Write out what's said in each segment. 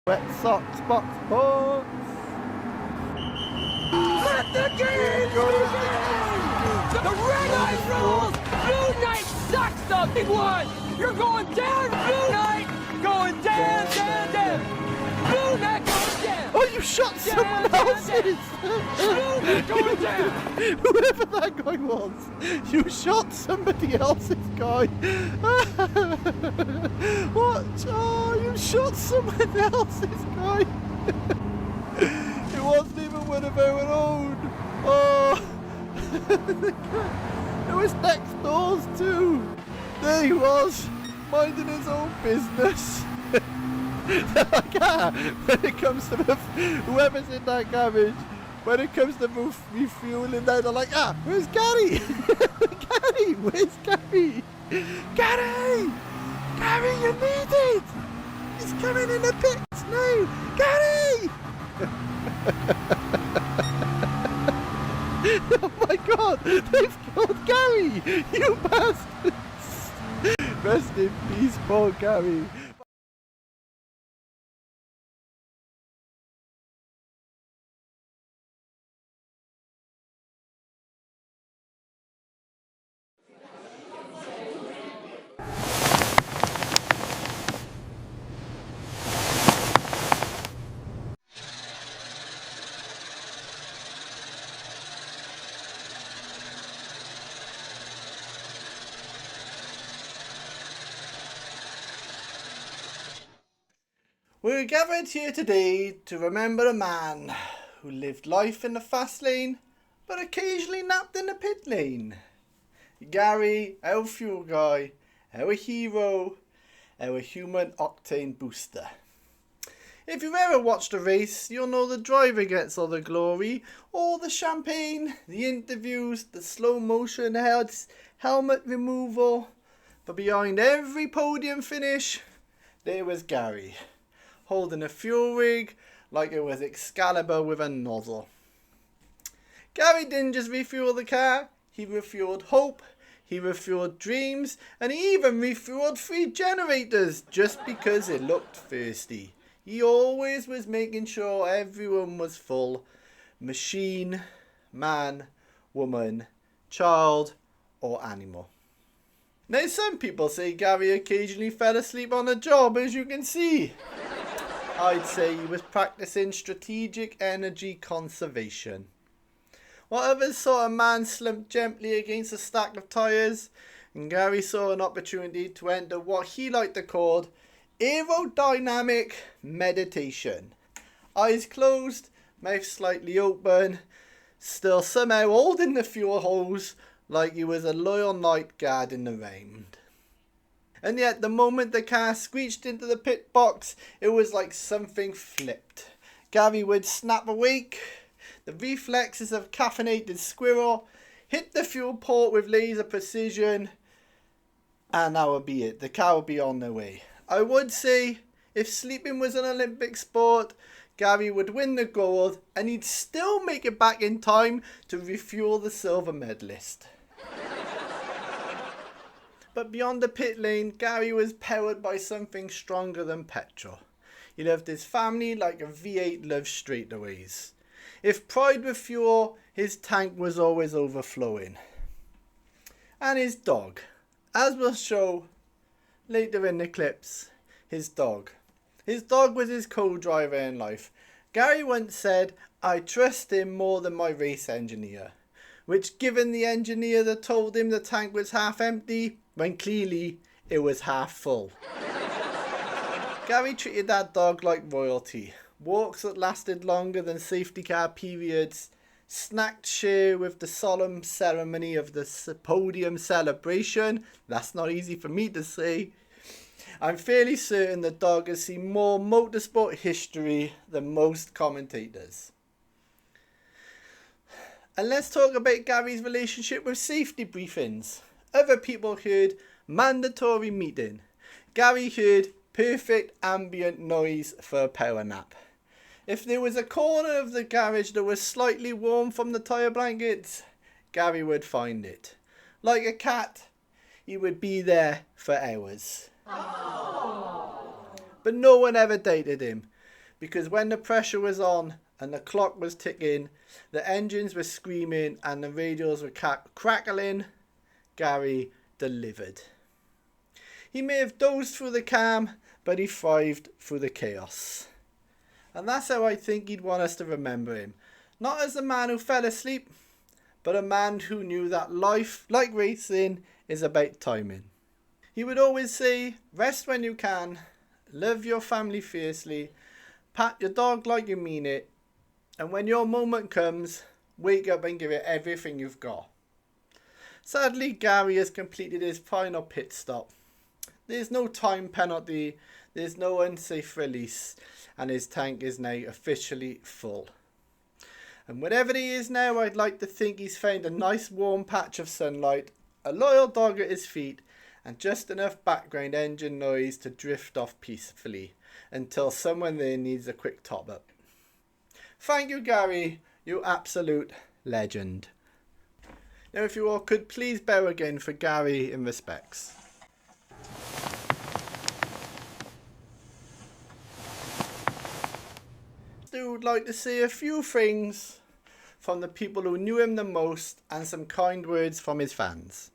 Wet socks, box, box. Let the game begin! The red eye rules! Blue Knight sucks the big one! You're going down, Blue Knight! Going down, down, down! Blue Knight going down! Oh, you shot someone else's! Blue Knight going down! Whoever that guy was, you shot somebody else's guy. What? Oh, you shot someone else's guy. It wasn't even one of our own. Oh, it was next doors too. There he was, minding his own business. Like, when it comes to whoever's in that garage, when it comes to refueling, they're like, where's Gary? Gary, where's Gary? Gary! Gary, you need it! He's coming in the pits now! Gary! Oh my god, they've killed Gary! You bastards! Rest in peace, poor Gary. We're gathered here today to remember a man who lived life in the fast lane, but occasionally napped in the pit lane. Gary, our fuel guy, our hero, our human octane booster. If you've ever watched a race, you'll know the driver gets all the glory, all the champagne, the interviews, the slow motion helmet removal. But behind every podium finish, there was Gary, holding a fuel rig like it was Excalibur with a nozzle. Gary didn't just refuel the car, he refueled hope, he refueled dreams, and he even refueled 3 generators just because it looked thirsty. He always was making sure everyone was full. Machine, man, woman, child, or animal. Now some people say Gary occasionally fell asleep on the job, as you can see. I'd say he was practicing strategic energy conservation. While others saw a man slump gently against a stack of tyres, and Gary saw an opportunity to enter what he liked to call aerodynamic meditation. Eyes closed, mouth slightly open, still somehow holding the fuel hose like he was a loyal night guard in the rain. And yet the moment the car screeched into the pit box, it was like something flipped. Gary would snap awake, the reflexes of a caffeinated squirrel, hit the fuel port with laser precision, and that would be it. The car would be on their way. I would say, if sleeping was an Olympic sport, Gary would win the gold, and he'd still make it back in time to refuel the silver medalist. But beyond the pit lane, Gary was powered by something stronger than petrol. He loved his family like a V8 loves straightaways. If pride were fuel, his tank was always overflowing. And his dog, as we'll show later in the clips, his dog. His dog was his co-driver in life. Gary once said, "I trust him more than my race engineer," which given the engineer that told him the tank was half empty, when clearly it was half full. Gary treated that dog like royalty. Walks that lasted longer than safety car periods. Snacked share with the solemn ceremony of the podium celebration. That's not easy for me to say. I'm fairly certain the dog has seen more motorsport history than most commentators. And let's talk about Gary's relationship with safety briefings. Other people heard mandatory meeting. Gary heard perfect ambient noise for a power nap. If there was a corner of the garage that was slightly warm from the tyre blankets, Gary would find it. Like a cat, he would be there for hours. But no one ever dated him. because when the pressure was on and the clock was ticking, the engines were screaming and the radios were crackling, Gary delivered. He may have dozed through the calm, but he thrived through the chaos. And that's how I think he'd want us to remember him. Not as a man who fell asleep, but a man who knew that life, like racing, is about timing. He would always say, rest when you can, love your family fiercely, pat your dog like you mean it, and when your moment comes, wake up and give it everything you've got. Sadly, Gary has completed his final pit stop. There's no time penalty, there's no unsafe release, and his tank is now officially full. And wherever he is now, I'd like to think he's found a nice warm patch of sunlight, a loyal dog at his feet, and just enough background engine noise to drift off peacefully until someone there needs a quick top up. Thank you, Gary, you absolute legend. Now if you all could please bow again for Gary in respects. I would like to say a few things from the people who knew him the most and some kind words from his fans.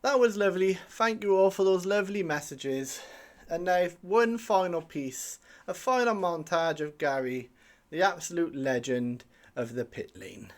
That was lovely. Thank you all for those lovely messages. And now one final piece, a final montage of Gary, the absolute legend of the pit lane.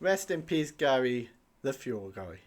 Rest in peace, Gary, the fuel guy.